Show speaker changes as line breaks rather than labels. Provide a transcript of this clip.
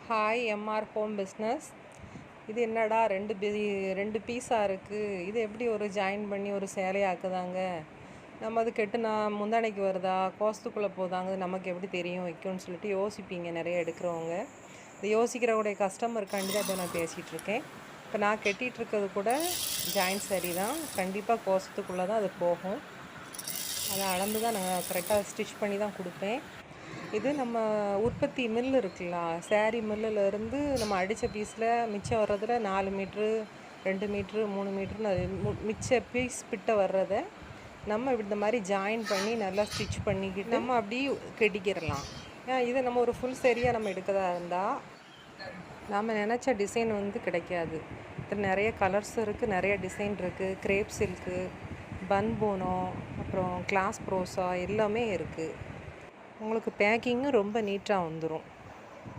Hi MR home business. இது என்னடா ரெண்டு பீஸாக இருக்குது, இது எப்படி ஒரு ஜாயின் பண்ணி ஒரு சேலையாக்குதாங்க, நம்ம அது கெட்டுனா முந்தானைக்கு வருதா கோசத்துக்குள்ளே போதாங்க நமக்கு எப்படி தெரியும் வைக்கும்னு சொல்லிட்டு யோசிப்பீங்க நிறைய எடுக்கிறவங்க. இது யோசிக்கிறவங்களுடைய கஸ்டமருக்காண்டி தான் இப்போ நான் பேசிகிட்ருக்கேன். இப்போ நான் கட்டிகிட்ருக்கிறது கூட ஜாயின் சரி தான், கண்டிப்பாக கோசத்துக்குள்ளே தான் அது போகும். அதை அளந்து தான் நான் கரெக்டாக ஸ்டிச் பண்ணி தான் கொடுப்பேன். இது நம்ம உற்பத்தி மில் இருக்குல்ல, சேரீ மில்லுலேருந்து நம்ம அடித்த பீஸில் மிச்சம் வர்றதில் 4 மீட்ரு 2 மீட்ரு 3 மீட்ருன்னு அது மிச்ச பீஸ் பிட்ட வர்றதை நம்ம இந்த மாதிரி ஜாயின் பண்ணி நல்லா ஸ்டிச் பண்ணிக்கிட்டு நம்ம அப்படி கட்டிக்கிறலாம். இதை நம்ம ஒரு ஃபுல் சரியாக நம்ம எடுக்கிறதா இருந்தால் நம்ம நினச்ச டிசைன் கிடைக்காது. இதில் நிறைய கலர்ஸ் இருக்குது, நிறைய டிசைன் இருக்குது. கிரேப் சில்க்கு, பன் போனோ, அப்புறம் கிளாஸ் ப்ரோஸா எல்லாமே இருக்குது. உங்களுக்கு பேக்கிங்கும் ரொம்ப நீட்டாக வந்துடும்.